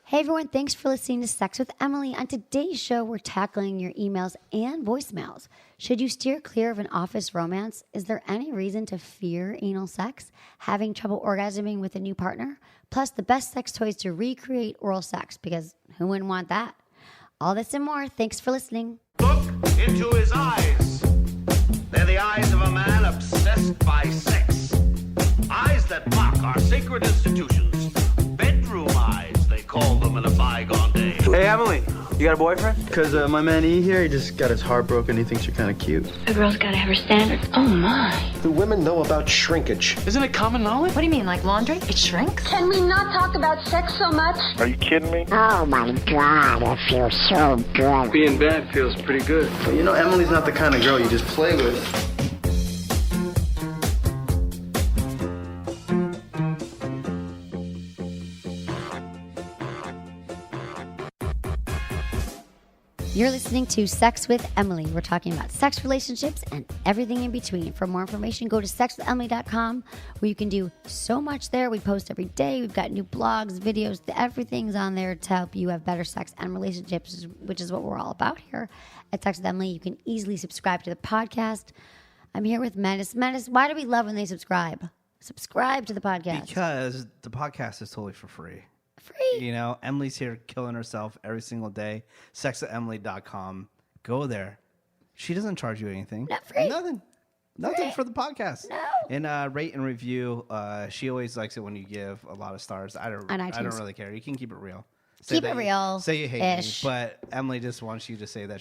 Hey everyone, thanks for listening to Sex with Emily. On today's show, we're tackling your emails and voicemails. Should you steer clear of an office romance? Is there any reason to fear anal sex? Having trouble orgasming with a new partner? Plus the best sex toys to recreate oral sex, because who wouldn't want that? All this and more. Thanks for listening. Look into his eyes. They're the eyes of a man obsessed by sex. Eyes that mock our sacred institutions. Bedroom eyes, they call them in a bygone day. Hey, Emily, you got a boyfriend? Because my man E here, he just got his heart broken. He thinks you're kind of cute. A girl's gotta have her standards. Oh my. Do women know about shrinkage? Isn't it common knowledge? What do you mean, like laundry? It shrinks? Can we not talk about sex so much? Are you kidding me? Oh my God, it feels so good. Being bad feels pretty good. But you know, Emily's not the kind of girl you just play with. You're listening to Sex with Emily. We're talking about sex, relationships, and everything in between. For more information, go to sexwithemily.com, where you can do so much there. We post every day. We've got new blogs, videos. Everything's on there to help you have better sex and relationships, which is what we're all about here at Sex with Emily. You can easily subscribe to the podcast. I'm here with Menace. Menace, why do we love when they subscribe? Subscribe to the podcast. Because the podcast is totally for free. Free. You know, Emily's here killing herself every single day. Sexwithemily.com. Go there. She doesn't charge you anything. Not free. Nothing Free. for the podcast. No. And rate and review. She always likes it when you give a lot of stars. I don't really care. You can keep it real. Keep it real. Say you hate me, but Emily just wants you to say that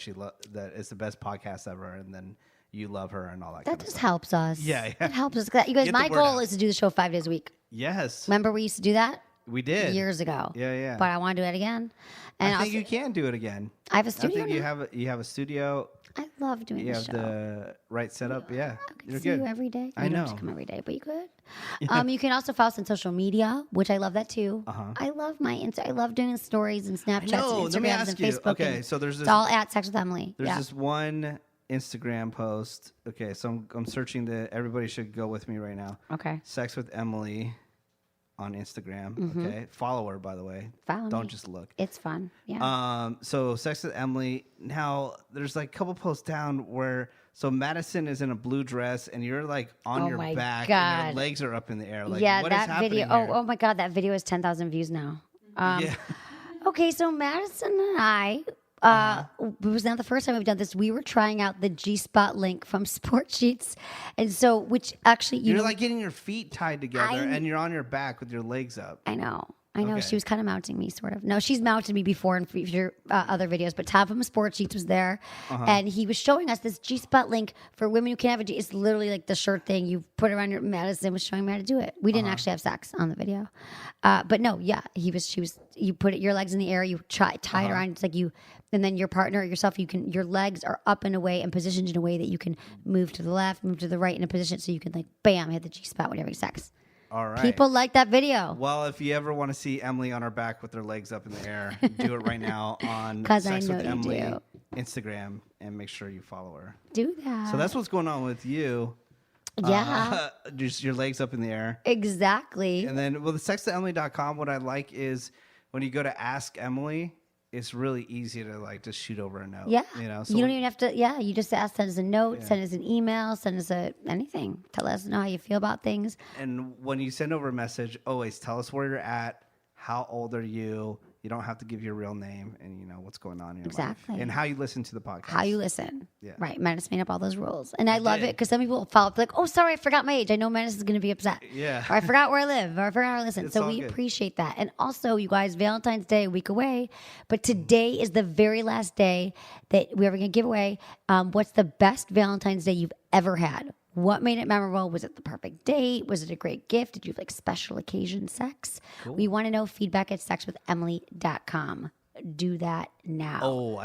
that it's the best podcast ever, and then you love her and all that. That just helps us. Yeah. It helps us. You guys, Get my the word goal out. is to do the show 5 days a week. Yes. Remember we used to do that? We did. Years ago. Yeah. But I want to do it again. And I think also, you can do it again. I have a studio I think now. you have a studio. I love doing You the have show. the right setup. Yeah, I could you're see good. you every day. I You don't know. have to come every day, but you could. You can also follow us on social media, which I love that too. I love I love doing stories and Snapchats and let me Instagrams ask and you. Facebook. Okay, and so there's it's this. all at Sex with Emily. There's this one Instagram post. Okay, so I'm searching the. Everybody should go with me right now. Okay. Sex with Emily on Instagram. Okay, follow her, by the way. Follow Don't me. just look. It's fun. Yeah. So Sex with Emily. Now there's like a couple posts down where Madison is in a blue dress and you're like on Oh your my back God. and your legs are up in the air. Like, yeah, what is that happening video. here? Oh my God, that video has 10,000 views now. Yeah. Okay, so Madison and I, it was not the first time we've done this. We were trying out the G-Spot link from Sport Sheets. And so, which actually, You're know, like getting your feet tied together and you're on your back with your legs up. I know. Okay. She was kind of mounting me, sort of. No, she's mounted me before in future other videos, but Tom from Sport Sheets was there, and he was showing us this G-Spot link for women who can't have a G. It's literally like the shirt thing. You put it around your. Madison was showing me how to do it. We didn't actually have sex on the video, but no, yeah, she was. You put your legs in the air, you tie it around. It's like you, and then your partner or yourself. Your legs are up in a way and positioned in a way that you can move to the left, move to the right in a position, so you can like bam hit the G-Spot when you're having sex. All right. People like that video. Well, if you ever want to see Emily on her back with her legs up in the air, do it right now on 'Cause I Sex know with you Emily do. Instagram and make sure you follow her. Do that. So that's what's going on with you. Yeah. Just your legs up in the air. Exactly. And then, well, the sexwithemily.com, what I like is when you go to Ask Emily, it's really easy to like just shoot over a note. Yeah. You know, you don't even have to, you just send us a note, send us an email, send us anything. Tell us how you feel about things. And when you send over a message, always tell us where you're at, how old are you. You don't have to give your real name and you know what's going on in your life. And how you listen to the podcast. How you listen. Yeah. Right. Menace made up all those rules. And I love it because some people follow up like, oh, sorry, I forgot my age. I know Menace is going to be upset. Yeah. Or I forgot where I live. Or I forgot how to listen. It's So all we good. appreciate that. And also, you guys, Valentine's Day, a week away. But today is the very last day that we're ever going to give away. What's the best Valentine's Day you've ever had? What made it memorable? Was it the perfect date? Was it a great gift? Did you have like special occasion sex? Cool. We want to know feedback at sexwithemily.com. Do that now. Oh,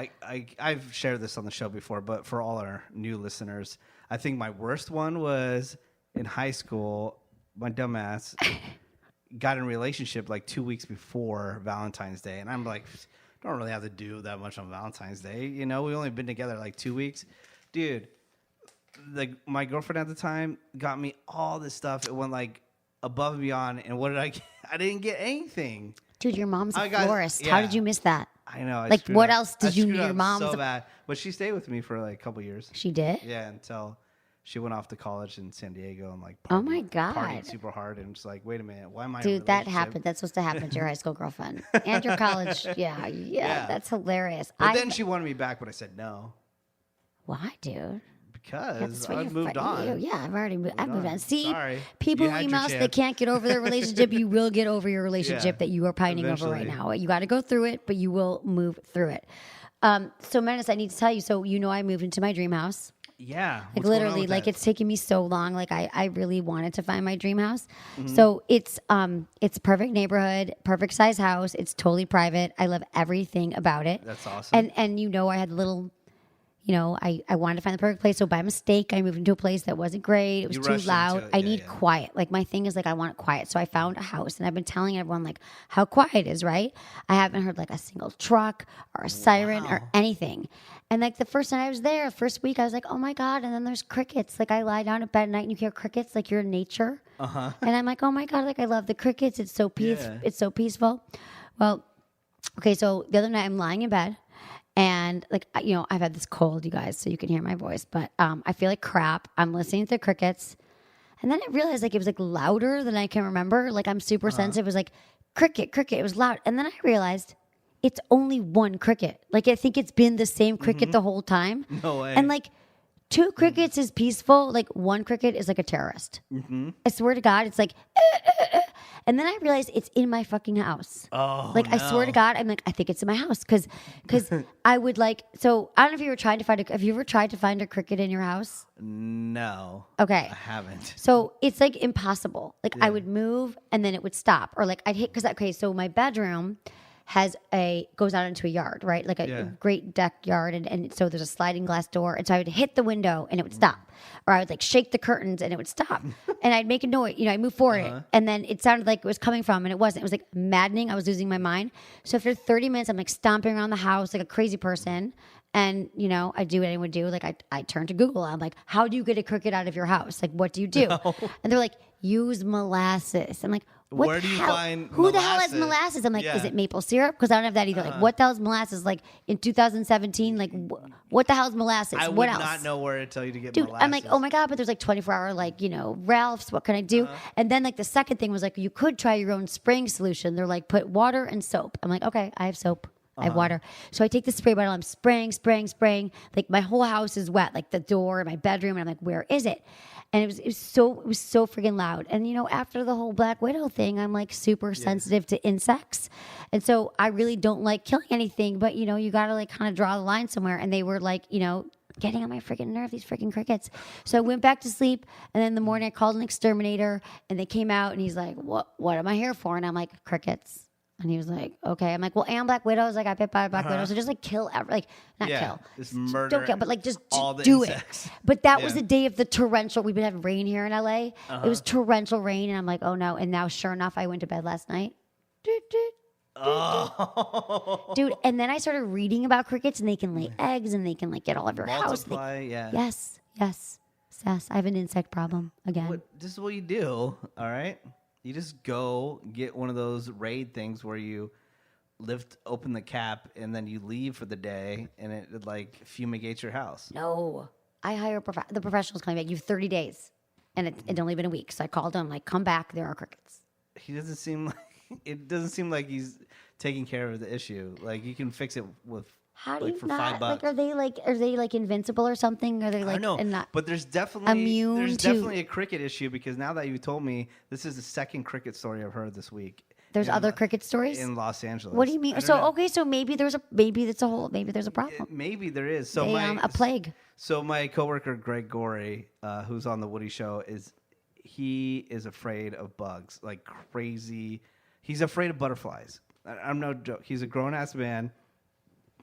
I've shared this on the show before, but for all our new listeners, I think my worst one was in high school. My dumbass got in a relationship like 2 weeks before Valentine's Day. And I'm like, don't really have to do that much on Valentine's Day. You know, we've only been together like 2 weeks. Dude, my girlfriend at the time got me all this stuff. It went like above and beyond. And what did I get? I didn't get anything. Dude, your mom's a I got- florist. yeah. How did you miss that? I know. I Like, screwed what up. else did I you screwed need? Your up mom's so a- bad, but she stayed with me for like a couple years. She did? Yeah, until she went off to college in San Diego and like Oh my God. partied super hard and just like, wait a minute, why am I? in a Dude, that relationship? happened. That's supposed to happen to your high school girlfriend and your college. Yeah. That's hilarious. But then she wanted me back, but I said no Why, dude? because That's why I you're moved fighting on. you. Yeah, I've already moved. I've moved on. See, Sorry. people You who had your email us, they chance. can't get over their relationship. You will get over your relationship Yeah, that you are pining over right eventually. now. You got to go through it, but you will move through it. So, Menace, I need to tell you. So, I moved into my dream house. Yeah, Like what's going on literally, with like that? it's taken me so long. Like I really wanted to find my dream house. Mm-hmm. So it's perfect neighborhood, perfect size house. It's totally private. I love everything about it. That's awesome. And I had a little, I wanted to find the perfect place. So by mistake, I moved into a place that wasn't great. It was You too rushed loud. into it. I Yeah, need yeah. quiet. Like my thing is like I want it quiet. So I found a house, and I've been telling everyone like how quiet it is. Right? I haven't heard like a single truck or a siren or anything. And like the first night I was there, first week, I was like, oh my God. And then there's crickets. Like I lie down at bed at night and you hear crickets, like you're in nature. And I'm like, oh my God, like I love the crickets. It's so Yeah. It's so peaceful. Well, okay, so the other night I'm lying in bed and like, I've had this cold, you guys, so you can hear my voice, but I feel like crap. I'm listening to the crickets. And then I realized like it was like louder than I can remember. Like I'm super sensitive. It was like cricket. It was loud. And then I realized it's only one cricket. Like I think it's been the same cricket the whole time. No way. And like 2 crickets is peaceful. Like 1 cricket is like a terrorist. I swear to God, it's like. And then I realized it's in my fucking house. Oh, like I swear to God, I'm like I think it's in my house because I would like. So I don't know if you have you ever tried to find a cricket in your house? No. Okay. I haven't. So it's like impossible. Like I would move and then it would stop, or like I'd hit because so my bedroom goes out into a yard, right? Like a great deck yard, and so there's a sliding glass door, and so I would hit the window and it would stop, or I would like shake the curtains and it would stop, and I'd make a noise, I'd move forward, and then it sounded like it was coming from, and it wasn't. It was like maddening. I was losing my mind. So after 30 minutes, I'm like stomping around the house like a crazy person. And, I do what anyone would do. Like, I turn to Google. I'm like, how do you get a cricket out of your house? Like, what do you do? And they're like, use molasses. I'm like, what Where the do you hell? find Who the hell has molasses? molasses? I'm like, Yeah. is it maple syrup? Because I don't have that either. Like, what the hell is molasses? Like, in 2017, like, what the hell is molasses? I what would else? not know where to tell you to get Dude, molasses. I'm like, oh my God, but there's like 24-hour, like, Ralph's, what can I do? And then like the second thing was like, you could try your own spraying solution. They're like, put water and soap. I'm like, okay, I have soap. I have water. So I take the spray bottle, I'm spraying. Like my whole house is wet, like the door, my bedroom. And I'm like, where is it? And it was so freaking loud. And after the whole Black Widow thing, I'm like super sensitive to insects. And so I really don't like killing anything, but you got to like kind of draw the line somewhere. And they were like, getting on my freaking nerve, these freaking crickets. So I went back to sleep, and then in the morning I called an exterminator, and they came out, and he's like, what am I here for? And I'm like, crickets. And he was like, okay. I'm like, well, and Black Widows, like I got bit by a Black Widow, so just like kill not kill. Just murder Don't kill, but like just all the do insects. it. But that was Yeah. the day of the torrential. We've been having rain here in LA. It was torrential rain, and I'm like, oh no. And now, sure enough, I went to bed last night. Oh. Dude, and then I started reading about crickets, and they can lay eggs, and they can like get all of your house. Multiply, yeah. Yes. Sass, I have an insect problem again. This is what you do, all right? You just go get one of those raid things where you lift open the cap and then you leave for the day and it like fumigates your house. No, I hire the professionals coming back. You have 30 days, and it's only been a week. So I called him, like, come back. There are crickets. He doesn't seem like it doesn't seem like he's taking care of the issue. Like you can fix it with How do like you for not? $5. Like, are they like invincible or something? Are they like I know, and not? but there's definitely immune to- definitely a cricket issue because now that you told me, this is the second cricket story I've heard this week. There's other cricket stories in Los Angeles. What do you I mean? don't So know. okay, so maybe there's a problem. Maybe there is. So A plague. So my coworker Greg Gorey, who's on the Woody Show, he is afraid of bugs like crazy. He's afraid of butterflies. I'm no joke. He's a grown ass man.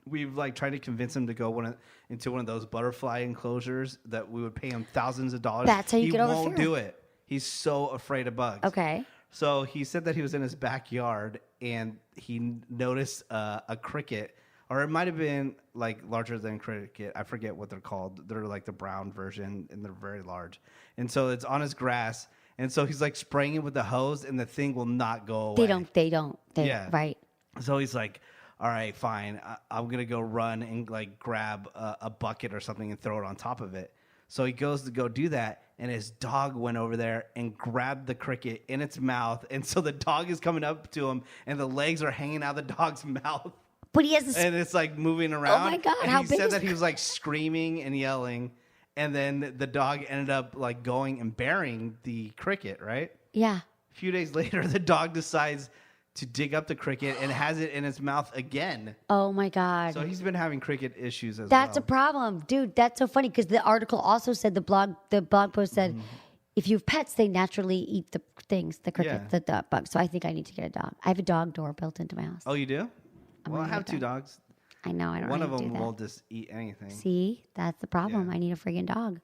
We've like tried to convince him to go into one of those butterfly enclosures that we would pay him thousands of dollars. That's how you get over He won't fear. do it. He's so afraid of bugs. Okay. So he said that he was in his backyard and he noticed a cricket, or it might have been like larger than cricket. I forget what they're called. They're like the brown version and they're very large. And so it's on his grass And so he's like spraying it with the hose, and the thing will not go away. They don't. Yeah. Right. So he's like, all right, fine. I'm going to go run and like grab a bucket or something and throw it on top of it. So he goes to go do that, and his dog went over there and grabbed the cricket in its mouth. And so the dog is coming up to him, and the legs are hanging out of the dog's mouth. But he has this. And it's like moving around. Oh my God, and how he big said is that he was like screaming and yelling. And then the dog ended up like going and burying the cricket, right? Yeah. A few days later, the dog decides to dig up the cricket and has it in its mouth again. Oh my God. So he's been having cricket issues as That's well. a problem, dude. That's so funny because the article also said the blog post said if you have pets, they naturally eat the things, the crickets, the bugs. So I think I need to get a dog. I have a dog door built into my house. Oh, you do? Well, I have two dogs. I know. I don't. One know of how to do them that. will just eat anything. See, that's the problem. Yeah. I need a friggin' dog.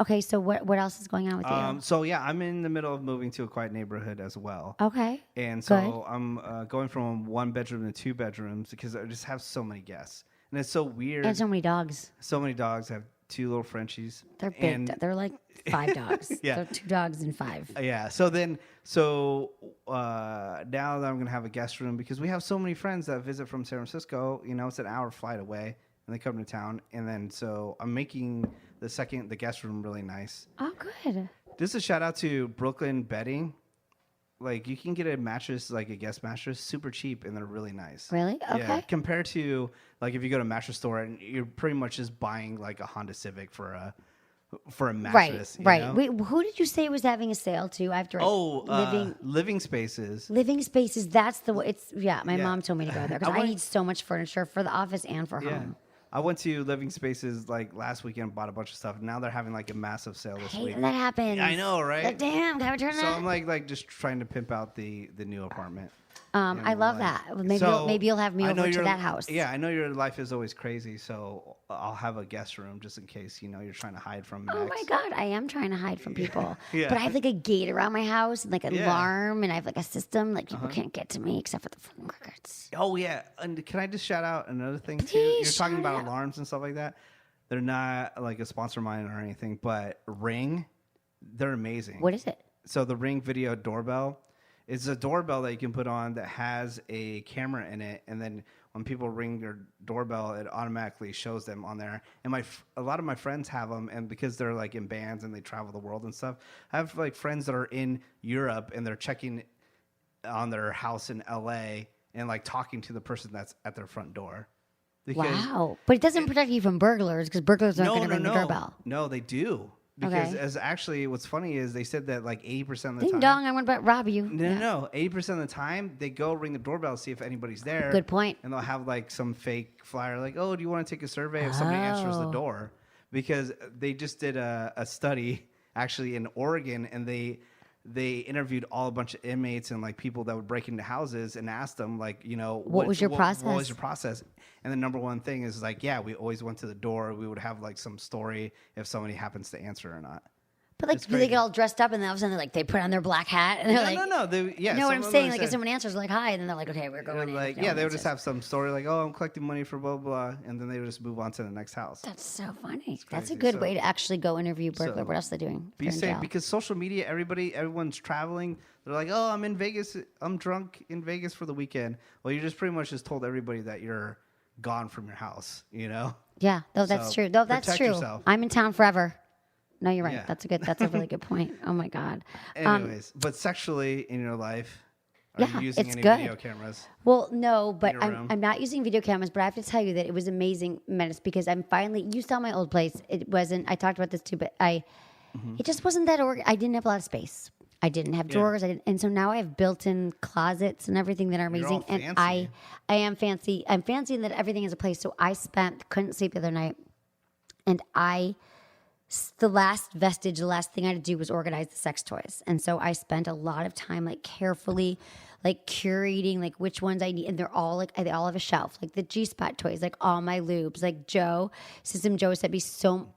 Okay, so what else is going on with you? So yeah, I'm in the middle of moving to a quiet neighborhood as well. Okay. And so I'm going from 1 bedroom to 2 bedrooms because I just have so many guests. And it's so weird. And so many dogs. So many dogs. I have 2 little Frenchies. They're big. And, They're like 5 dogs. Yeah. They're 2 dogs and 5. yeah. So now that I'm going to have a guest room because we have so many friends that visit from San Francisco, you know, it's an hour flight away and they come to town. And then so I'm making the guest room really nice. Oh, good. Just a shout out to Brooklyn Bedding. Like you can get a mattress, like a guest mattress, super cheap, and they're really nice. Really? Okay. Yeah, compared to like if you go to a mattress store and you're pretty much just buying like a Honda Civic for a mattress. Right. You know? Wait, who did you say was having a sale too? I have to write Living Spaces. Living Spaces. That's the way. My Yeah. mom told me to go there because I need so much furniture for the office and for Yeah. home. I went to Living Spaces like last weekend, bought a bunch of stuff. Now they're having like a massive sale this Hate week. when that happens. I know, right? Like, damn, can I return So that? I'm like just trying to pimp out the new apartment. I love that. Maybe you'll have me over to that house. Yeah, I know your life is always crazy, so I'll have a guest room just in case you're trying to hide from. Oh my God, I am trying to hide from people. Yeah. But I have like a gate around my house and like an alarm, and I have like a system like people can't get to me except for the phone crickets. Oh yeah, and can I just shout out another thing too? Please, You're talking shout about out. alarms and stuff like that. They're not like a sponsor of mine or anything, but Ring, they're amazing. What is it? So the Ring video doorbell is a doorbell that you can put on that has a camera in it, and then when people ring their doorbell, it automatically shows them on there. And a lot of my friends have them, and because they're like in bands and they travel the world and stuff, I have like friends that are in Europe and they're checking on their house in LA and like talking to the person that's at their front door. Because Wow. But it doesn't protect you from burglars because burglars aren't going to ring the doorbell. No, they do. Because Okay. as actually, what's funny is they said that like 80% of the Ding time. dong, I'm going to rob you. No. 80% of the time, they go ring the doorbell to see if anybody's there. Good point. And they'll have like some fake flyer, like, "Oh, do you want to take a survey if somebody answers the door?" Because they just did a study actually in Oregon, and they interviewed a bunch of inmates and like people that would break into houses and asked them like, What was your process? What was your process? And the number one thing is like, yeah, we always went to the door. We would have like some story if somebody happens to answer or not. But like, It's do they crazy. get all dressed up and then all of a sudden they put on their black hat and they're like, No. you know what I'm saying? Like if someone answers like hi, and then they're like, okay, we're going in. like, No yeah, one they would just answers. have some story like, "Oh, I'm collecting money for blah blah," and then they would just move on to the next house. That's so funny. That's a crazy. good So- way to actually go interview burglar. so What else are they doing? Be They're in safe jail. because social media, everyone's traveling. They're like, "Oh, I'm in Vegas. I'm drunk in Vegas for the weekend." Well, you just pretty much just told everybody that you're gone from your house. Yeah, no, that's So, true. No, that's protect true. yourself. I'm in town forever. No, you're right. Yeah. That's a really good point. Oh my God. Anyways, but sexually in your life, are Yeah, you using it's any good. video cameras? Well, no, but your room? I'm not using video cameras, but I have to tell you that it was amazing, Menace, because I'm finally, you saw my old place. It wasn't, I talked about this too, but it just wasn't that, I didn't have a lot of space. I didn't have drawers. And so now I have built-in closets and everything that are You're amazing. all And fancy. I am fancy. I'm fancy in that everything has a place. So I couldn't sleep the other night. And the last thing I had to do was organize the sex toys. And so I spent a lot of time like carefully like curating like which ones I need. And they're all like, they all have a shelf, like the G-spot toys, like all my lubes, like System Joe sent me so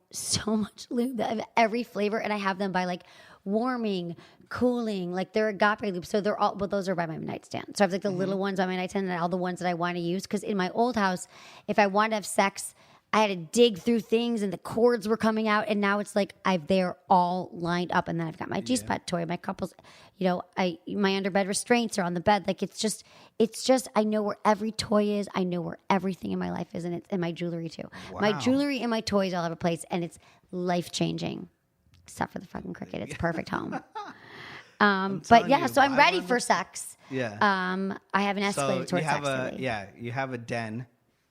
much lube. I have every flavor, and I have them by like warming, cooling, like they're agape lube. So they're all, those are by my nightstand. So I have like the little ones on my nightstand and all the ones that I want to use. Cause in my old house, if I wanted to have sex, I had to dig through things and the cords were coming out. And now it's like they're all lined up. And then I've got my G-spot toy, my couples, my underbed restraints are on the bed. Like it's just, I know where every toy is. I know where everything in my life is. And my jewelry too. Wow. My jewelry and my toys all have a place, and it's life-changing. Except for the fucking cricket. It's perfect home. But yeah, so I'm ready for sex. Yeah. I haven't escalated towards sex lately. Yeah, you have a den.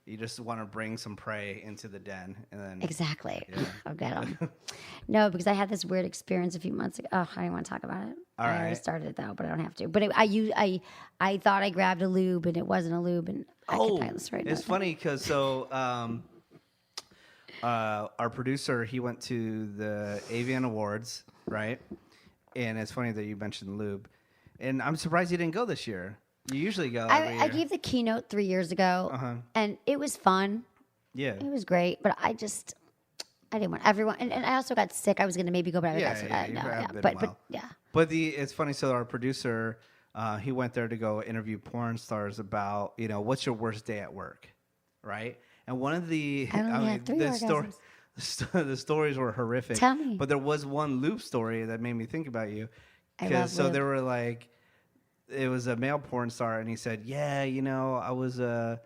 You just want to bring some prey into the den, and then Exactly. I'll get them. No, because I had this weird experience a few months ago. Oh, I don't want to talk about it. All I right. already started it though, but I don't have to. But I thought I grabbed a lube, and it wasn't a lube, and I could find the story. It's funny because our producer, he went to the Avian Awards, right? And it's funny that you mentioned lube, and I'm surprised he didn't go this year. You usually go. I gave the keynote 3 years ago, and it was fun. Yeah. It was great, but I didn't want everyone. And I also got sick. I was going to maybe go, but I got But yeah. But it's funny. So our producer, he went there to go interview porn stars about, what's your worst day at work, right? And one of the, the stories were horrific. Tell me. But there was one loop story that made me think about you. I love So lube. there were like, it was a male porn star, and he said, "Yeah, I was on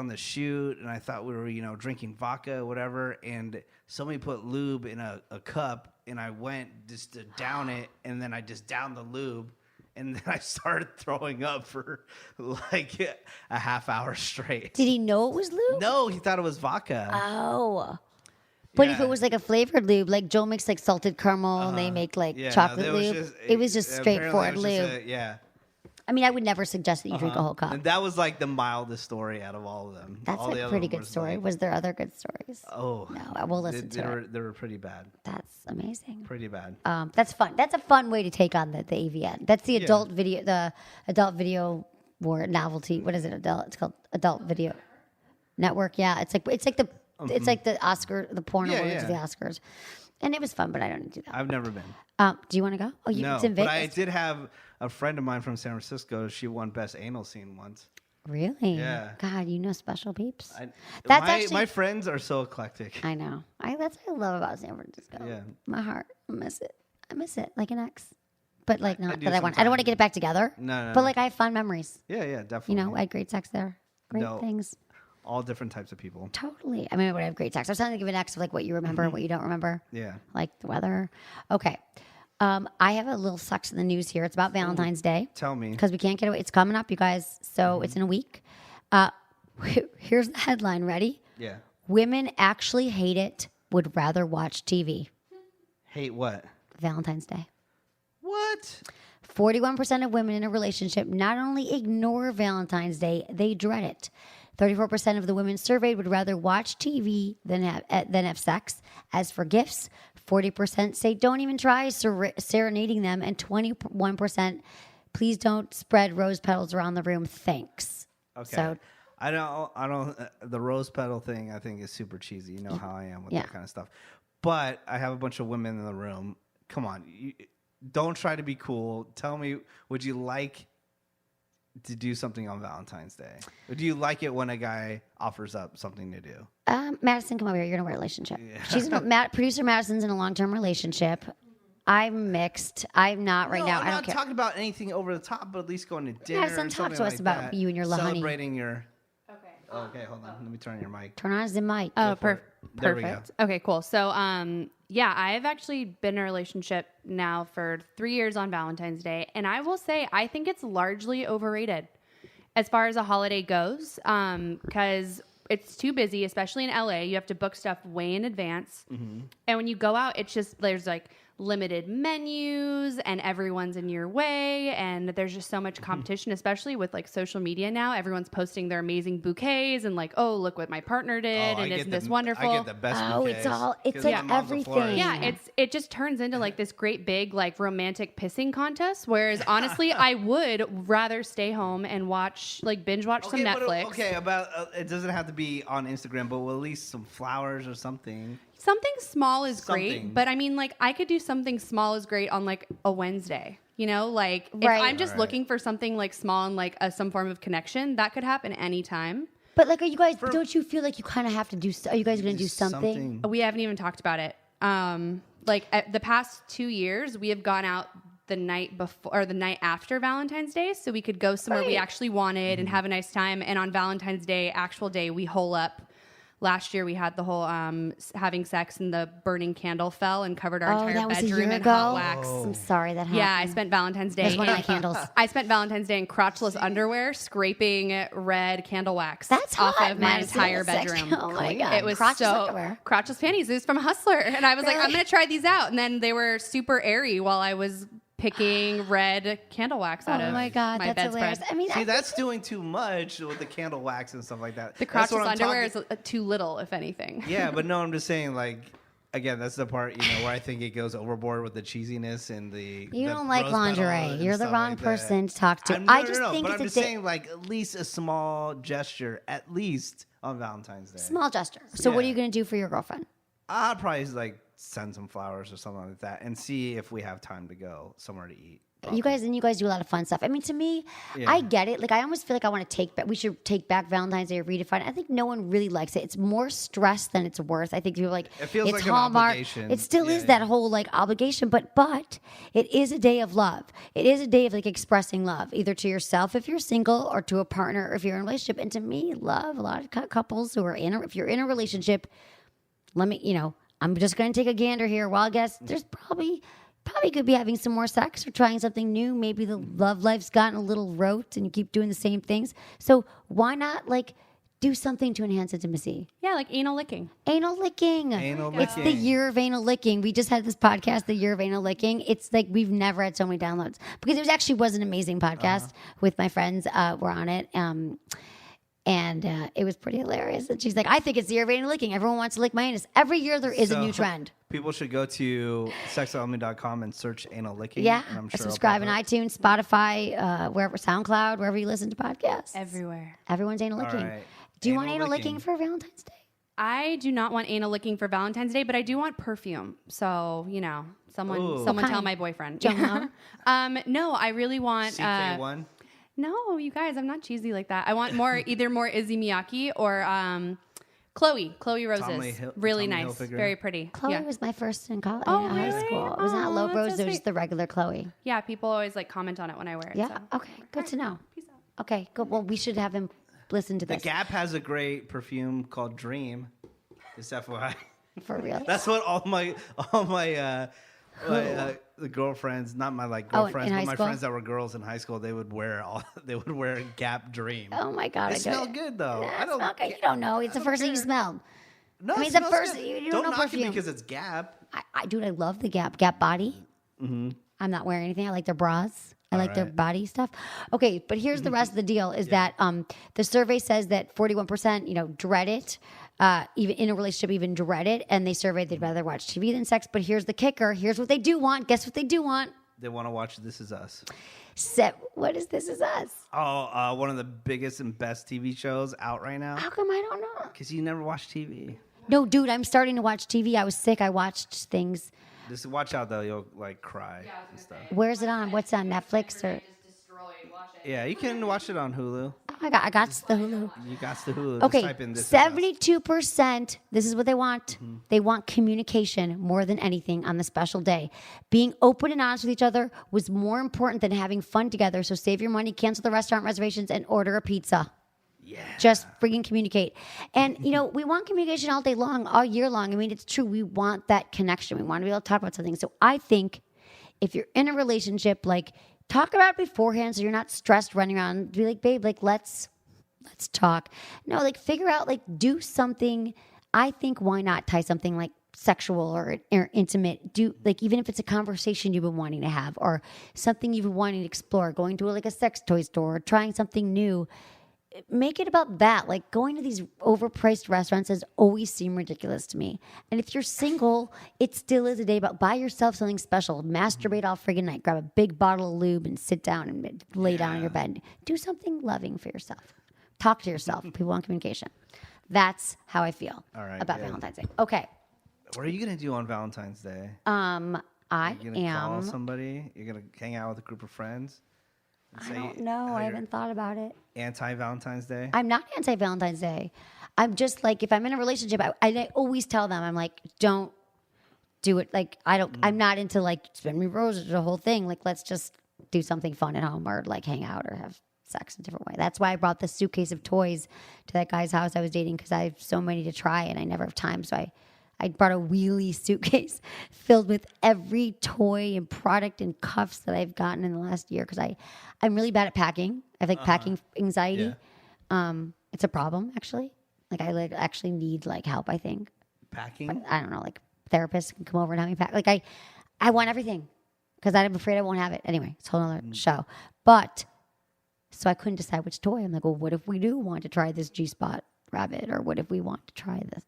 the shoot, and I thought we were, drinking vodka or whatever, and somebody put lube in a cup, and I went just to down it, and then I just downed the lube, and then I started throwing up for like a half hour straight." Did he know it was lube? No, he thought it was vodka. Oh. But if Yeah. it was like a flavored lube, like Joe makes like salted caramel and they make like chocolate lube, it was just straightforward lube. Yeah. I mean, I would never suggest that you drink a whole cup. And that was like the mildest story out of all of them. That's all the a other pretty ones good were story. like, Was there other good stories? oh. No, I will listen to it. They were pretty bad. That's amazing. Pretty bad. That's fun. That's a fun way to take on the AVN. That's the adult video war novelty. What is it? It's called Adult Video Network. Yeah, it's like the Oscar, the porn awards of the Oscars, and it was fun. But I don't do that. I've never been. Do you want to go? Oh, No, it's in Vegas. but I did have a friend of mine from San Francisco. She won Best Anal Scene once. Really? Yeah. God, special peeps. My friends are so eclectic. I know. That's what I love about San Francisco. Yeah. My heart. I miss it like an ex. But like not do that I want. I don't want to get it back together. No. But like I have fond memories. Yeah, definitely. I had great sex there. Great things. All different types of people. Totally. I mean, I would have great sex. I was trying to give an X of like what you remember and what you don't remember. Yeah. Like the weather. Okay. I have a little sex in the news here. It's about Valentine's Day. Tell me. Because we can't get away. It's coming up, you guys. So it's in a week. Here's the headline. Ready? Yeah. Women actually hate it, would rather watch TV. Hate what? Valentine's Day. What? 41% of women in a relationship not only ignore Valentine's Day, they dread it. 34% of the women surveyed would rather watch TV than have sex. As for gifts, 40% say don't even try serenading them, and 21% please don't spread rose petals around the room. Thanks. Okay. So I don't. The rose petal thing, I think, is super cheesy. You know how I am with that kind of stuff. But I have a bunch of women in the room. Come on, don't try to be cool. Tell me, would you like to do something on Valentine's Day? Or do you like it when a guy offers up something to do? Madison, come over here. You're in a relationship. Yeah. Producer Madison's in a long-term relationship. I'm mixed. I'm not right now. I'm I don't not care. talking about anything over the top, but at least going to dinner. Madison, or talk something to us like about that. you and your lahoney. Celebrating your. Okay, hold on. Let me turn on your mic. Turn on the mic. Oh, There we go. perfect. Okay, cool. So, I've actually been in a relationship now for 3 years on Valentine's Day, and I will say I think it's largely overrated as far as a holiday goes, because it's too busy, especially in LA. You have to book stuff way in advance, and when you go out, it's just there's like limited menus and everyone's in your way, and there's just so much competition, especially with like social media now. Everyone's posting their amazing bouquets and like, oh, look what my partner did, and isn't this wonderful? I get the best bouquets. It's like everything. Yeah, it just turns into like this great big like romantic pissing contest. Whereas honestly, I would rather stay home and binge watch some Netflix. It doesn't have to be on Instagram, but at least some flowers or something. Something small is Something. great, but I mean, like, I could do something small is great on like a Wednesday. Like if Right. I'm just looking for something like small and like some form of connection, that could happen anytime. But like, are you guys? Don't you feel like you kind of have to do? Are you guys going to do something? We haven't even talked about it. Like the past 2 years, we have gone out the night before or the night after Valentine's Day, so we could go somewhere we actually wanted and have a nice time. And on Valentine's Day, actual day, we hole up. Last year, we had the whole having sex and the burning candle fell and covered our entire that was bedroom a year in ago? hot wax. I'm sorry that happened. Yeah, I spent Valentine's Day. That's one of my candles. I spent Valentine's Day in crotchless underwear, scraping red candle wax That's off hot, of my Madison. entire Sex- bedroom. Oh my God. It was Crotchless underwear. crotchless panties. It was from Hustler, and I was like, Really? I'm gonna try these out, and then they were super airy while I was picking red candle wax out of my God, my that's bedspread. hilarious. I mean, See, that's doing too much with the candle wax and stuff like that. The That's what crotchless I'm underwear talking- is too little, if anything. Yeah, but no, I'm just saying, like, again, that's the part, where I think it goes overboard with the cheesiness and the. You the don't like rose petal lingerie. and You're the stuff wrong like that. person to talk to. No, I just think but it's I'm a just day- saying, like, at least a small gesture, at least on Valentine's Day. Small gesture. So what are Yeah. you going to do for your girlfriend? I'd probably like send some flowers or something like that, and see if we have time to go somewhere to eat. You guys do a lot of fun stuff. I mean, to me, Yeah. I get it. Like, I almost feel like I want to take back. We should take back Valentine's Day or redefine it. I think no one really likes it. It's more stress than it's worth. I think people are like It feels it's like an Hallmark. obligation. It still is Yeah. that whole like obligation, but it is a day of love. It is a day of like expressing love, either to yourself if you're single or to a partner if you're in a relationship. And to me, love. A lot of couples who are if you're in a relationship, I'm just going to take a gander here. Wild guess. There's probably could be having some more sex or trying something new. Maybe the love life's gotten a little rote and you keep doing the same things. So why not like do something to enhance intimacy? Yeah, like anal licking. Anal licking. Anal It's the licking. year of anal licking. We just had this podcast, the year of anal licking. It's like we've never had so many downloads because there actually was an amazing podcast with my friends. We're on it. And it was pretty hilarious. And she's like, I think it's the year of anal licking. Everyone wants to lick my anus. Every year there is a new trend. People should go to sexologist.com and search anal licking. Yeah. and I'm sure it'll Subscribe on pop up. iTunes, Spotify, wherever, SoundCloud, wherever you listen to podcasts. Everywhere. Everyone's anal All licking. right. Do you want Anal anal licking licking. for Valentine's Day? I do not want anal licking for Valentine's Day, but I do want perfume. So, someone Ooh. tell kind? my boyfriend. Jell-O? No, I really want CK1. No, you guys, I'm not cheesy like that. I want either more Izzy Miyake or Chloe Roses. Really Tommy nice. Hilfiger. Very pretty. Chloe yeah. was my first in college, Oh, high really? school. It was not Oh, Low that's Rose. so It was sweet. the regular Chloe. Yeah, people always like comment on it when I wear it. Yeah. So. Okay. Good to know. Peace out. Okay. Good. Well, we should have him listen to The this. Gap has a great perfume called Dream. Just FYI. For real. That's what all my the girlfriends, not my like Oh, in girlfriends, high but my school? friends that were girls in high school, they would wear Gap Dream. Oh my God. It smelled good though. Nah, I don't. okay. You don't know. It's the first thing you smelled. No, I mean, it the smells first- good. you don't know knock perfume. it because it's Gap. Dude, I love the Gap body. Mm-hmm. I'm not wearing anything. I like their bras. I like their right. body stuff. Okay, but here's the rest of the deal: is that the survey says that 41%, dread it, even in a relationship, even dread it, and they surveyed they'd rather watch TV than sex. But here's the kicker: here's what they do want. Guess what they do want? They want to watch This Is Us. What is This Is Us? Oh, one of the biggest and best TV shows out right now. How come I don't know? Because you never watch TV. No, dude, I'm starting to watch TV. I was sick. I watched things. Just watch out though, you'll like cry and stuff. Where's it on? What's on Netflix or? Yeah, you can watch it on Hulu. Oh my God, I got the Hulu. You got the Hulu. Okay, Just type in This Is Us. 72%, this is what they want. They want communication more than anything on the special day. Being open and honest with each other was more important than having fun together. So save your money, cancel the restaurant reservations, and order a pizza. Yeah. Just freaking communicate. And, we want communication all day long, all year long. I mean, it's true. We want that connection. We want to be able to talk about something. So I think if you're in a relationship, like, talk about it beforehand so you're not stressed running around. Be like, babe, like, let's talk. No, like, figure out, like, do something. I think why not tie something like sexual or intimate, do like, even if it's a conversation you've been wanting to have or something you've been wanting to explore, going to like a sex toy store or trying something new. Make it about that. Like, going to these overpriced restaurants has always seemed ridiculous to me. And if you're single, it still is a day about buy yourself something special. Masturbate all friggin' night. Grab a big bottle of lube and sit down and lay down on your bed. Do something loving for yourself. Talk to yourself. People want communication. That's how I feel about Valentine's Day. Okay. What are you gonna do on Valentine's Day? I You're gonna call am. somebody. You're gonna hang out with a group of friends. I don't know. I haven't thought about it. Anti-Valentine's Day? I'm not anti-Valentine's Day. I'm just like, if I'm in a relationship, I always tell them, I'm like, don't do it. Like, I'm not into like, spend me roses, the whole thing. Like, let's just do something fun at home or like hang out or have sex in a different way. That's why I brought the suitcase of toys to that guy's house I was dating, because I have so many to try and I never have time. So I brought a wheelie suitcase filled with every toy and product and cuffs that I've gotten in the last year, because I'm really bad at packing. I have like packing anxiety. Yeah. It's a problem, actually. Like, I actually need like help, I think. Packing? But I don't know, like therapists can come over and help me pack. Like, I want everything because I'm afraid I won't have it. Anyway, it's a whole other show. But, so I couldn't decide which toy. I'm like, well, what if we do want to try this G-Spot rabbit? Or what if we want to try this?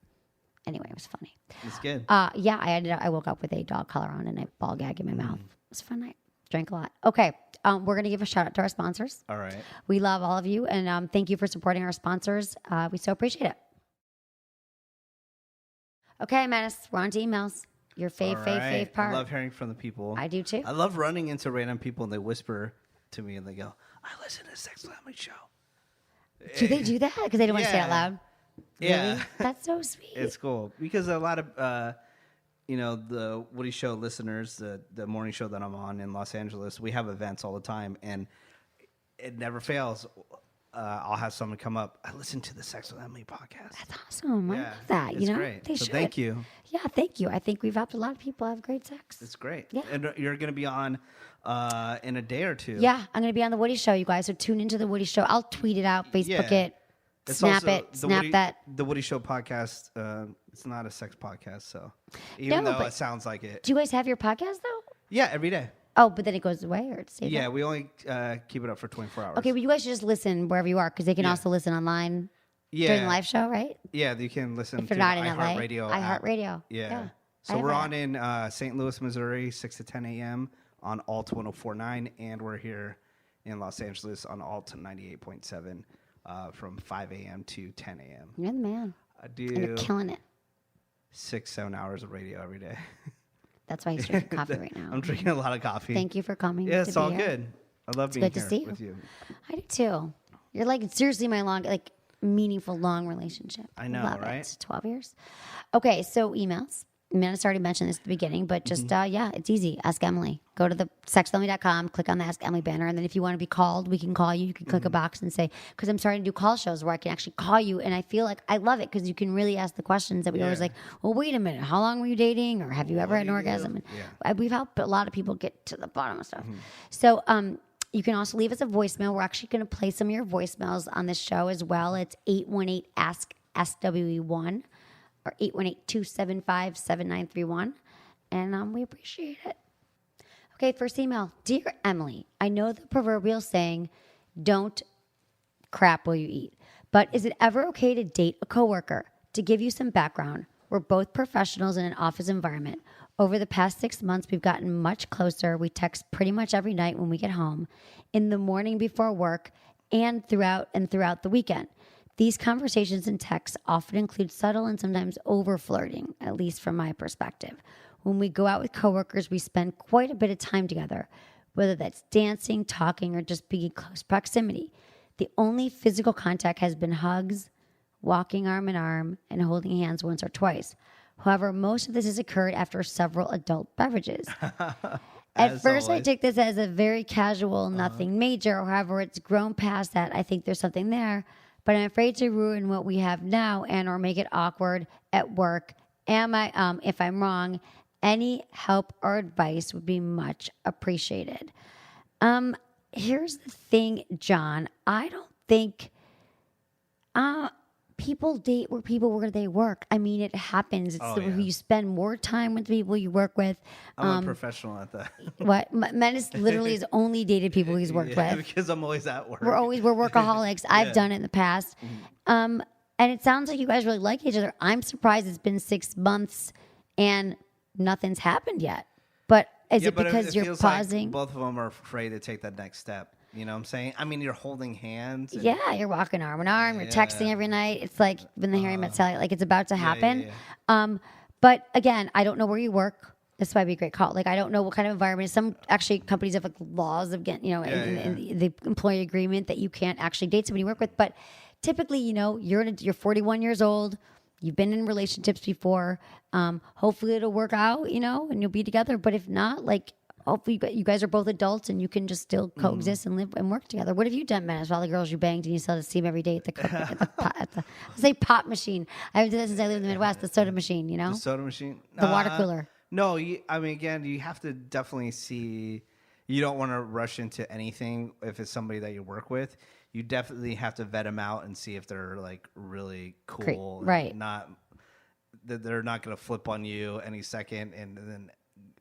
Anyway, it was funny. It's good. Yeah, I woke up with a dog collar on and a ball gag in my mouth. It was a fun night. Drank a lot. Okay, we're going to give a shout out to our sponsors. All right. We love all of you, and thank you for supporting our sponsors. We so appreciate it. Okay, Menace, we're on to emails. Your fave part. I love hearing from the people. I do too. I love running into random people and they whisper to me and they go, I listen to the Sex Family Show. Do they do that? Because they don't want to say it out loud? Yeah. Really? That's so sweet. It's cool. Because a lot of, the Woody Show listeners, the morning show that I'm on in Los Angeles, we have events all the time and it never fails. I'll have someone come up. I listen to the Sex with Emily podcast. That's awesome. I love that. It's great. They so should. Thank you. Yeah, thank you. I think we've helped a lot of people have great sex. It's great. Yeah. And you're going to be on in a day or two. Yeah, I'm going to be on the Woody Show, you guys. So tune into the Woody Show. I'll tweet it out, Facebook it, snap that. The Woody Show podcast, it's not a sex podcast, so even though it sounds like it. Do you guys have your podcast, though? Yeah, every day. Oh, but then it goes away or it stays Yeah, up? we only keep it up for 24 hours. Okay, but you guys should just listen wherever you are, because they can also listen online during the live show, right? Yeah, you can listen if to you're not in iHeartRadio. iHeartRadio. Yeah. So we're on in St. Louis, Missouri, 6 to 10 a.m. on Alt 104.9, and we're here in Los Angeles on Alt 98.7 from 5 a.m. to 10 a.m. You're the man. I do. And you're killing it. 6-7 hours of radio every day. That's why he's drinking coffee right now. I'm drinking a lot of coffee. Thank you for coming. Yeah, it's all here. good. I love being here with you. I do too. You're like seriously my meaningful long relationship. I know, love right? It. 12 years. Okay, so emails. Menace already mentioned this at the beginning, but just, it's easy. Ask Emily. Go to the sexfamily.com, click on the Ask Emily banner, and then if you want to be called, we can call you. You can click a box and say, because I'm starting to do call shows where I can actually call you, and I feel like I love it because you can really ask the questions that we always like, well, wait a minute, how long were you dating? Or have you ever had an orgasm? And we've helped a lot of people get to the bottom of stuff. So you can also leave us a voicemail. We're actually going to play some of your voicemails on this show as well. It's 818-ASK-SWE1. Or 818-275-7931. And we appreciate it. Okay, first email. Dear Emily, I know the proverbial saying, don't crap while you eat. But is it ever okay to date a coworker? To give you some background, we're both professionals in an office environment. Over the past 6 months, we've gotten much closer. We text pretty much every night when we get home, in the morning before work, and throughout the weekend. These conversations and texts often include subtle and sometimes over-flirting, at least from my perspective. When we go out with coworkers, we spend quite a bit of time together, whether that's dancing, talking, or just being in close proximity. The only physical contact has been hugs, walking arm in arm, and holding hands once or twice. However, most of this has occurred after several adult beverages. At first, I take this as a very casual, nothing major. However, it's grown past that. I think there's something there. But I'm afraid to ruin what we have now and or make it awkward at work. If I'm wrong, any help or advice would be much appreciated. Here's the thing, John. I don't think people date where they work. I mean, it happens. It's you spend more time with the people you work with. I'm a professional at that. What? Menace literally has only dated people he's worked with. Because I'm always at work. We're workaholics. I've done it in the past. And it sounds like you guys really like each other. I'm surprised it's been 6 months and nothing's happened yet. But is it because you're pausing? Like both of them are afraid to take that next step. You know what I'm saying? I mean, you're holding hands. Yeah, you're walking arm in arm. You're texting every night. It's like when the Harry Met Sally, like it's about to happen. But again, I don't know where you work. This might be a great call. Like, I don't know what kind of environment. Some actually companies have like laws of getting, in the employee agreement that you can't actually date somebody you work with. But typically, you're 41 years old. You've been in relationships before. Hopefully it'll work out, and you'll be together. But if not, like, hopefully you guys are both adults and you can just still coexist and live and work together. What have you done, Menace? All the girls you banged and you still see them every day at the pop machine. I haven't done that since I lived in the Midwest. The soda machine, The soda machine? The water cooler. No, again, you have to definitely see. You don't want to rush into anything if it's somebody that you work with. You definitely have to vet them out and see if they're like really cool, right? Not that they're not going to flip on you any second and then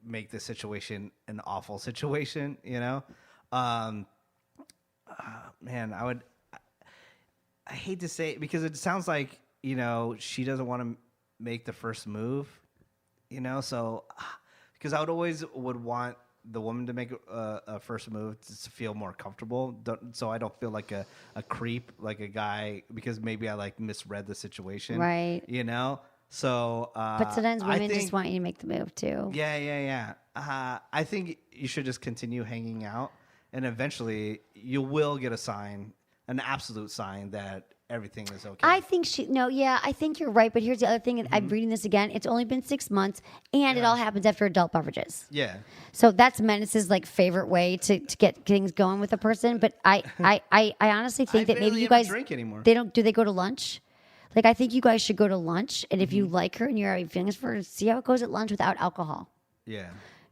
make the situation an awful situation. Man, I hate to say it because it sounds like she doesn't want to make the first move. So because I would want the woman to make a first move to feel more comfortable, so I don't feel like a creep, like a guy, because maybe I like misread the situation, right? So, but sometimes women just want you to make the move too. Yeah. I think you should just continue hanging out, and eventually you will get a sign, an absolute sign that everything is okay. I think I think you're right. But here's the other thing. I'm reading this again. It's only been 6 months, and it all happens after adult beverages. Yeah. So that's Menace's like favorite way to get things going with a person. But I honestly think that maybe you guys drink anymore. They don't. Do they go to lunch? Like, I think you guys should go to lunch, and if you like her and you're having feelings for her, see how it goes at lunch without alcohol. Yeah.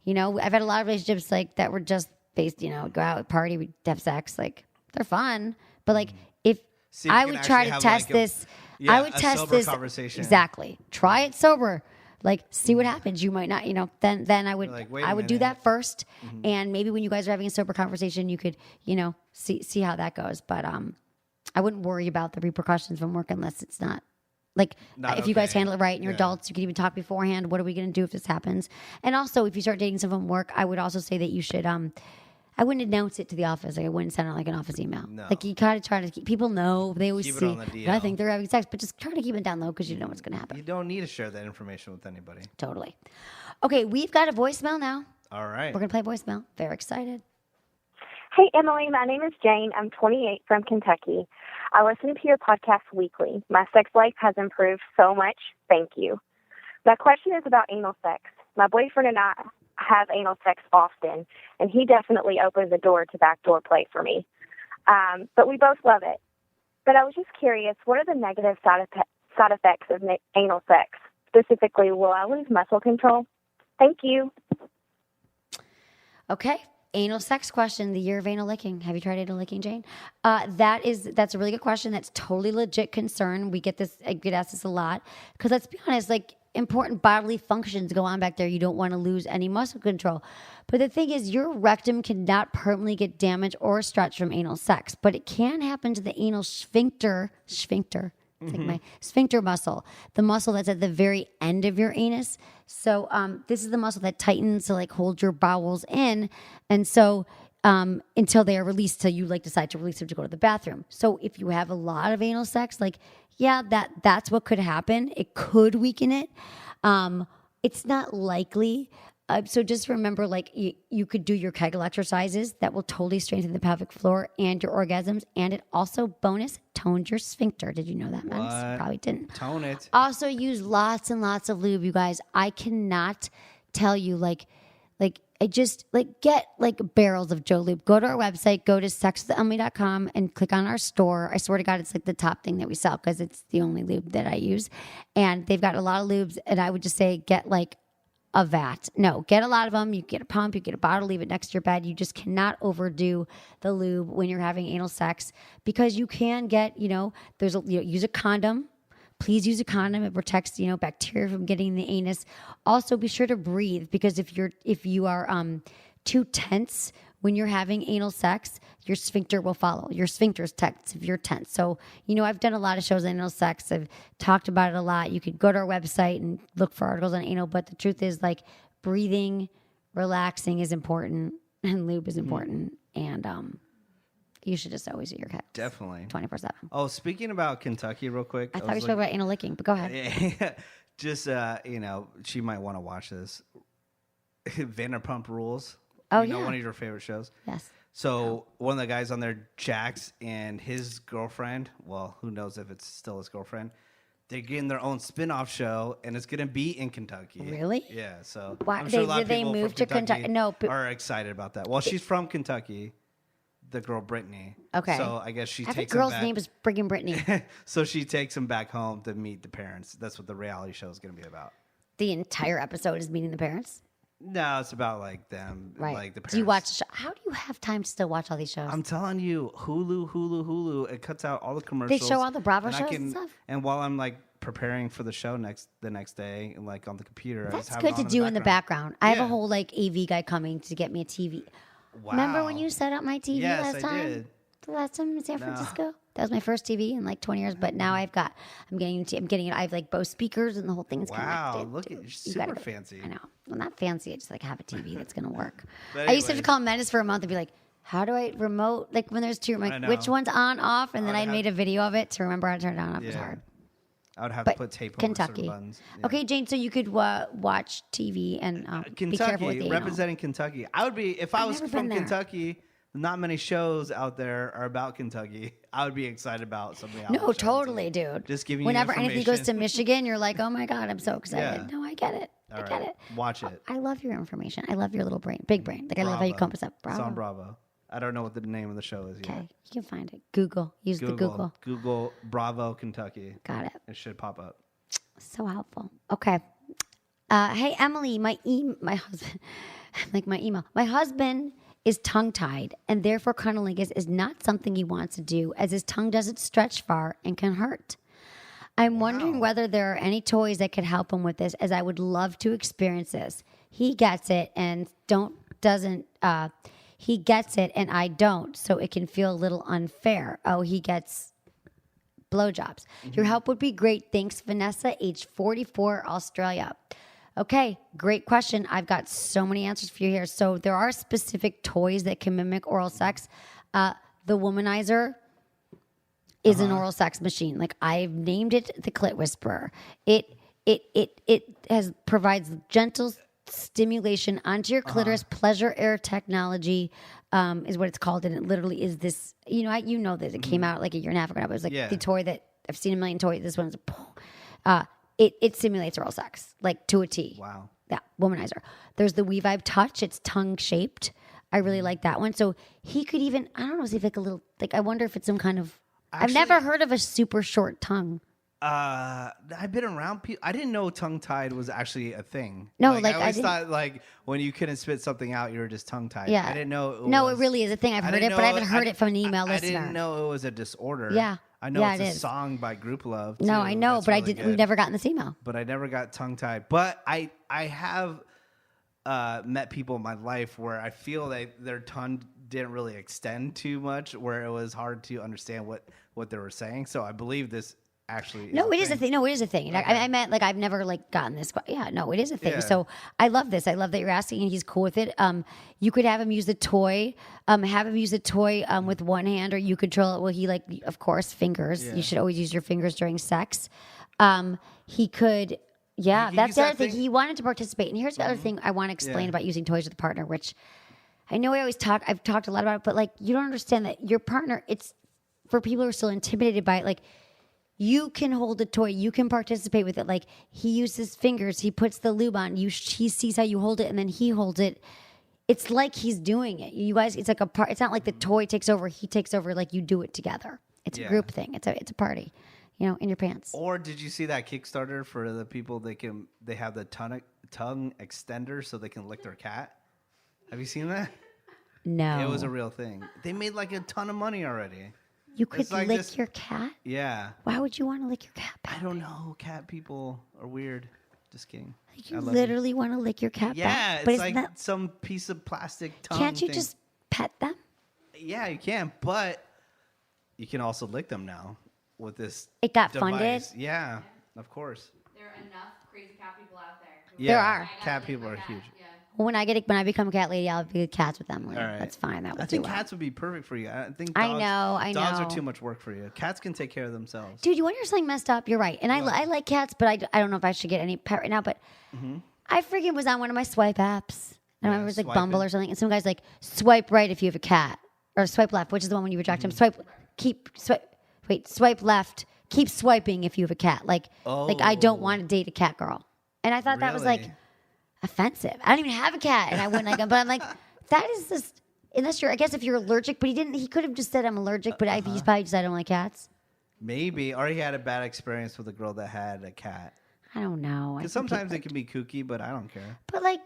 I've had a lot of relationships like that were just based, go out, party, we have sex, like they're fun, but like if I would try to test this, I would test this conversation. Exactly. Try it sober. Like, see what happens. You might not, then I would do that first, and maybe when you guys are having a sober conversation, you could, see how that goes. But I wouldn't worry about the repercussions from work unless it's not if you guys handle it right and you're adults, you can even talk beforehand. What are we going to do if this happens? And also, if you start dating someone from work, I would also say that you should, I wouldn't announce it to the office. Like, I wouldn't send out like an office email. No. Like, you kind of try to keep, people know, they always see. I think they're having sex, but just try to keep it down low because you know what's going to happen. You don't need to share that information with anybody. Totally. Okay, we've got a voicemail now. All right. We're going to play voicemail. Very excited. Hey, Emily. My name is Jane. I'm 28 from Kentucky. I listen to your podcast weekly. My sex life has improved so much. Thank you. My question is about anal sex. My boyfriend and I have anal sex often, and he definitely opens the door to backdoor play for me. But we both love it. But I was just curious, what are the negative side effects of anal sex? Specifically, will I lose muscle control? Thank you. Okay. Anal sex question, the year of anal licking. Have you tried anal licking, Jane? That's a really good question. That's totally legit concern. I get asked this a lot because let's be honest, like, important bodily functions go on back there. You don't want to lose any muscle control. But the thing is, your rectum cannot permanently get damaged or stretched from anal sex, but it can happen to the anal sphincter. It's like my sphincter muscle, the muscle that's at the very end of your anus. So this is the muscle that tightens to like hold your bowels in. And so until they are released, till you like decide to release them to go to the bathroom. So if you have a lot of anal sex, like, yeah, that's what could happen. It could weaken it. It's not likely. So just remember, like, you could do your Kegel exercises that will totally strengthen the pelvic floor and your orgasms. And it also, bonus, toned your sphincter. Did you know that, Menace? Probably didn't. Tone it. Also use lots and lots of lube, you guys. I cannot tell you, get barrels of Joe Lube. Go to our website, go to sexwithemily.com and click on our store. I swear to God, it's like the top thing that we sell because it's the only lube that I use. And they've got a lot of lubes. And I would just say get like a vat. No, get a lot of them. You get a pump, you get a bottle, leave it next to your bed. You just cannot overdo the lube when you're having anal sex because you can get, use a condom. Please use a condom. It protects, bacteria from getting in the anus. Also, be sure to breathe because if you are too tense when you're having anal sex, your sphincter will follow. Your sphincter's tense if you're tense. So, I've done a lot of shows on anal sex. I've talked about it a lot. You could go to our website and look for articles on anal. But the truth is, like, breathing, relaxing is important, and lube is important. And you should just always eat your cats. Definitely. 24/7. Oh, speaking about Kentucky real quick. I thought we spoke about anal licking, but go ahead. Just, she might want to watch this. Vanderpump Rules. Oh, you know, yeah. one of your favorite shows. Yes. So one of the guys on there, Jax, and his girlfriend, well, who knows if it's still his girlfriend, they're getting their own spin-off show, and it's going to be in Kentucky. Really? Yeah, so Why, I'm sure a lot of did they people move from to Kentucky? No, but are excited about that. Well, she's from Kentucky, the girl Brittany. Okay. So I guess she every takes him girl's back. name is friggin' Brittany. So she takes him back home to meet the parents. That's what the reality show is going to be about. The entire episode is meeting the parents. No, it's about like them, Right. like the parents. Do you watch the show? How do you have time to still watch all these shows? I'm telling you, Hulu. It cuts out all the commercials. They show all the Bravo and shows and stuff? And while I'm like preparing for the show the next day, and like on the computer, I just That's have good it to on do in the background. I have a Yeah. whole like AV guy coming to get me a TV. Wow. Remember when you set up my TV Yes, last I time? did. The last time in San Francisco? That was my first TV in like 20 years. But now I'm getting it. I have like both speakers and the whole thing's Wow, connected. look at Dude, you're you super gotta go. fancy. I know. Well, not fancy. I just like have a TV that's gonna work. But I used to have to anyways. call Menace for a month and be like, how do I remote? Like when there's two, I'm I like, know. which one's on, off? And then I'd I have- made a video of it to remember how to turn it on, off. It was Yeah. hard. I would have But to put tape over Kentucky. certain buttons. Yeah. Okay, Jane, so you could watch TV and be careful with Kentucky, the anal. representing Kentucky. I would be if I I've was never from been there. Kentucky. Not many shows out there are about Kentucky. I would be excited about something else. No, totally, dude. Just giving you Whenever anything goes to information. Michigan, you're like, oh my God, I'm so excited. Yeah. No, I get it. All I get right, it. watch it. I love your information. I love your little brain, big brain. Like I love how you Bravo. compass up. Bravo. It's on Bravo. I don't know what the name of the show is Okay, yet. you can find it. Google. Use the Google. Google Bravo Kentucky. Got it. It should pop up. So helpful. Okay. Hey Emily, my husband, like my email. My husband is tongue-tied, and therefore cunnilingus is not something he wants to do, as his tongue doesn't stretch far and can hurt. I'm wondering whether there are any toys that could help him with this, as I would love to experience this. He gets it and he gets it and I don't, so it can feel a little unfair. Oh, he gets blowjobs. Your help would be great. Thanks, Vanessa, age 44, Australia. Okay, great question. I've got so many answers for you here. So there are specific toys that can mimic oral sex. The womanizer is an oral sex machine. Like I've named it the Clit Whisperer. It provides gentle stimulation onto your clitoris. Pleasure air technology is what it's called, and it literally is this. You know that it came out like a year and a half ago. But it was like the toy that I've seen a million toys. This one's it simulates oral sex like to a T. Wow. Yeah, womanizer. There's the We Vibe Touch. It's tongue shaped. I really like that one. So he could even, I don't know, see if like a little, like I wonder if it's some kind of, I've never heard of a super short tongue. I've been around people. I didn't know tongue tied was actually a thing. No, I I always didn't- thought like when you couldn't spit something out, you were just tongue tied. Yeah. I didn't know. No, it really is a thing. I've heard it, but I haven't heard it from an email I listener. didn't know it was a disorder. Yeah. I know Yeah, it's it a is. song by Group Love. No, too. I know, That's but really we've good. never gotten this email. But I never got tongue tied. But I have met people in my life where I feel that their tongue didn't really extend too much, where it was hard to understand what they were saying. So I believe this actually. No, it is a thing. No, it is a thing. Okay. I meant like I've never like gotten this. Yeah, no, it is a thing. Yeah. So I love this. I love that you're asking, and he's cool with it. You could have him use the toy. Have him use the toy with one hand, or you control it. Well, he of course, fingers. Yeah. You should always use your fingers during sex. He could. Yeah, You can that's use the that other thing. thing- He wanted to participate, and here's the other thing I want to explain Yeah. about using toys with a partner, which I know I've talked a lot about it, but like you don't understand that your partner. It's for people who are still intimidated by it, like. You can hold a toy. You can participate with it. Like he uses fingers. He puts the lube on. He sees how you hold it, and then he holds it. It's like he's doing it. You guys. It's like a part. It's not like the toy takes over. He takes over. Like you do it together. It's a Yeah. group thing. It's a party. In your pants. Or did you see that Kickstarter for the people they have the tongue extender so they can lick their cat? Have you seen that? No. It was a real thing. They made like a ton of money already. You could it's like lick this- your cat. Yeah. Why would you want to lick your cat? I don't know. Cat people are weird. Just kidding. You I love literally want to lick your cat Yeah, back. it's But like isn't that, some piece of plastic tongue. can't you thing. just pet them? Yeah, you can, but you can also lick them now with this. It got device. funded? Yeah, of course. There are enough crazy cat people out there. Yeah, There are. Cat people are huge. When I become a cat lady, I'll be cats with Emily. All right. That's fine. That would I do think well. cats would be perfect for you. I think I dogs, know. Dogs are too much work for you. Cats can take care of themselves. Dude, you want to hear something messed up? You're right. And I like cats, but I don't know if I should get any pet right now. But I freaking was on one of my swipe apps. I remember it was like swiping. Bumble or something. And some guy's like, swipe right if you have a cat. Or swipe left, which is the one when you reject him. Swipe left. Keep swiping if you have a cat. Like I don't want to date a cat girl. And I thought that was like offensive. I don't even have a cat, and I wouldn't like him. But I'm like, that is just, unless you're, I guess if you're allergic, but he could have just said I'm allergic, but he's probably just, I don't like cats. Maybe, or he had a bad experience with a girl that had a cat. I don't know. Because sometimes it can be kooky, but I don't care. But like,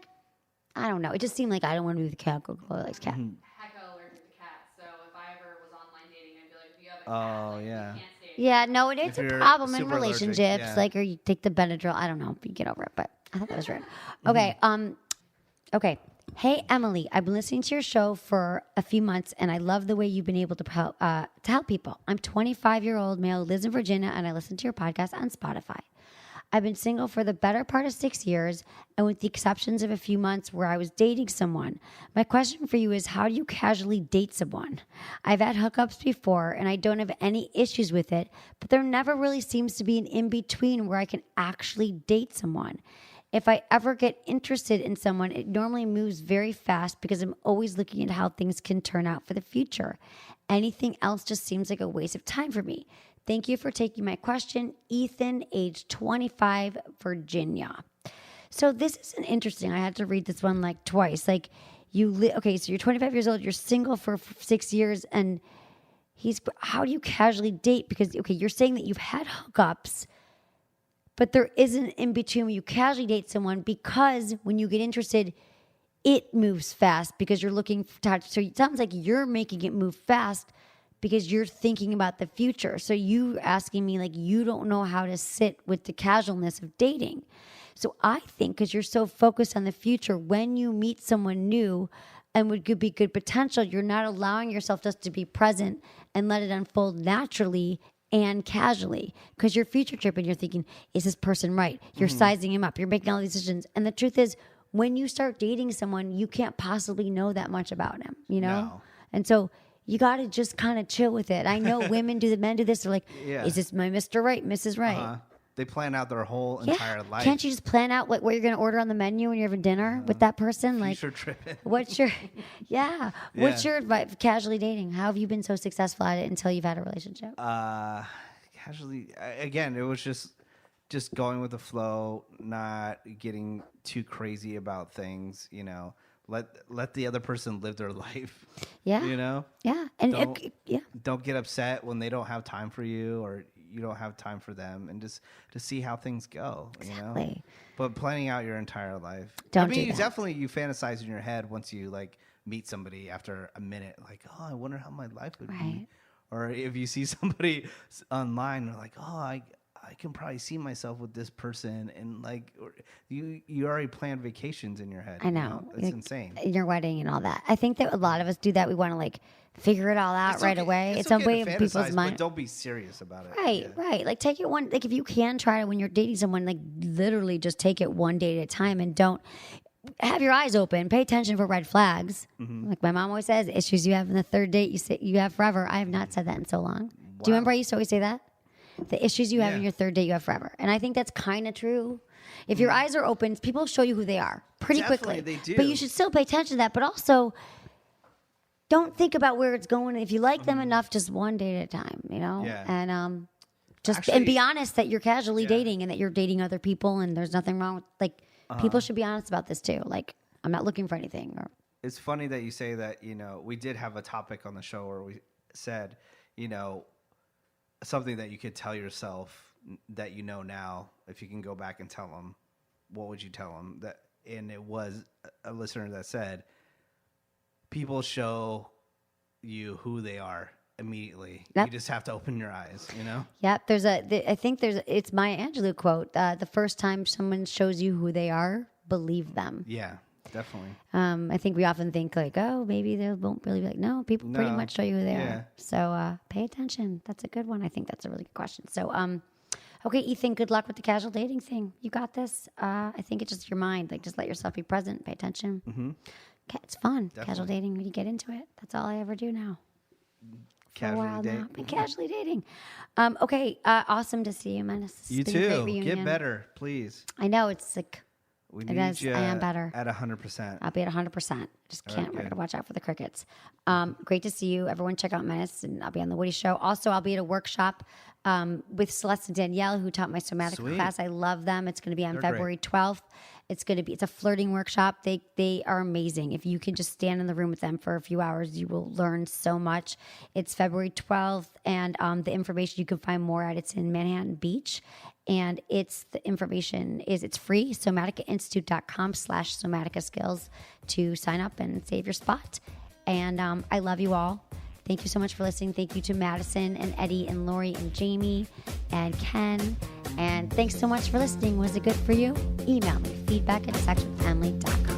I don't know. It just seemed like I don't want to be with a cat girl that likes cat. Hecka allergic to cats. So if I ever was online dating, I'd be like, if you have a cat, like, yeah. you can't stay. Yeah, no, it's a you're problem in super allergic, relationships. yeah. Like, or you take the Benadryl. I don't know. You get over it, but I thought that was rude. Okay. Okay. Hey, Emily, I've been listening to your show for a few months, and I love the way you've been able to help people. I'm 25-year-old male, lives in Virginia, and I listen to your podcast on Spotify. I've been single for the better part of 6 years, and with the exceptions of a few months where I was dating someone. My question for you is, how do you casually date someone? I've had hookups before, and I don't have any issues with it, but there never really seems to be an in-between where I can actually date someone. If I ever get interested in someone, it normally moves very fast because I'm always looking at how things can turn out for the future. Anything else just seems like a waste of time for me. Thank you for taking my question. Ethan, age 25, Virginia. So this is an interesting, I had to read this one like twice. Like okay, so you're 25 years old, you're single for 6 years, and how do you casually date? Because, okay, you're saying that you've had hookups, but there isn't in between when you casually date someone, because when you get interested, it moves fast because you're looking for touch. So it sounds like you're making it move fast because you're thinking about the future. So you asking me like you don't know how to sit with the casualness of dating. So I think because you're so focused on the future, when you meet someone new and could be good potential, you're not allowing yourself just to be present and let it unfold naturally and casually, because you're future tripping. You're thinking, is this person right? You're sizing him up. You're making all these decisions. And the truth is, when you start dating someone, you can't possibly know that much about him, you know? No. And so you got to just kind of chill with it. I know men do this. They're like, is this my Mr. Right, Mrs. Right? They plan out their whole entire life. Can't you just plan out what you're going to order on the menu when you're having dinner with that person? Like, future tripping. What's your advice casually dating? How have you been so successful at it until you've had a relationship? Casually, again, it was just going with the flow, not getting too crazy about things. You know, let the other person live their life. Yeah. You know. Yeah, and don't get upset when they don't have time for you or you don't have time for them, and just to see how things go. Exactly. You know. But planning out your entire life. Don't do that. Definitely you fantasize in your head once you like meet somebody after a minute, like, oh, I wonder how my life would be. Or if you see somebody online, you're like, oh, I can probably see myself with this person, and like you already planned vacations in your head. I know. It's insane. Your wedding and all that. I think that a lot of us do that. We want to like figure it all out right away. It's okay a way to in people's fantasize, mind. but don't be serious about it. Right. Like take it one. Like if you can try it when you're dating someone, like literally just take it one day at a time, and don't have your eyes open. Pay attention for red flags. Like my mom always says, issues you have in the third date, you have forever. I have not said that in so long. Do you remember I used to always say that? The issues you have in your third date, you have forever. And I think that's kind of true. If your eyes are open, people show you who they are pretty quickly. They do. But you should still pay attention to that. But also, don't think about where it's going. If you like them enough, just one day at a time, you know? Yeah. And and be honest that you're casually dating and that you're dating other people, and there's nothing wrong with, like, people should be honest about this too. Like, I'm not looking for anything. It's funny that you say that. You know, we did have a topic on the show where we said, you know, something that you could tell yourself that you know now. If you can go back and tell them, what would you tell them? And it was a listener that said, people show you who they are immediately. Yep. You just have to open your eyes, you know? Yep. It's Maya Angelou quote. The first time someone shows you who they are, believe them. Yeah, definitely. I think we often think like, oh, maybe they won't really be like, no, people pretty much show you who they are. So pay attention. That's a good one. I think that's a really good question. So, okay, Ethan, good luck with the casual dating thing. You got this. I think it's just your mind. Like, just let yourself be present. Pay attention. Okay, it's fun. Definitely. Casual dating, when you get into it. That's all I ever do now. Casually date. I've been casually dating. Okay, awesome to see you, Menace. You too. Get better, please. I know, it's like We It need is. you I am better. at 100%. I'll be at 100%. Just can't. We're Okay. going to watch out for the crickets. Great to see you. Everyone check out Menace, and I'll be on The Woody Show. Also, I'll be at a workshop with Celeste and Danielle, who taught my somatic Sweet. class. I love them. It's going to be on They're February 12th. It's a flirting workshop. They are amazing. If you can just stand in the room with them for a few hours, you will learn so much. It's February 12th, and the information you can find more at, it's in Manhattan Beach. And it's free, somaticainstitute.com/somatica skills to sign up and save your spot. And I love you all. Thank you so much for listening. Thank you to Madison and Eddie and Lori and Jamie and Ken. And thanks so much for listening. Was it good for you? Email me, feedback@sexwithemily.com.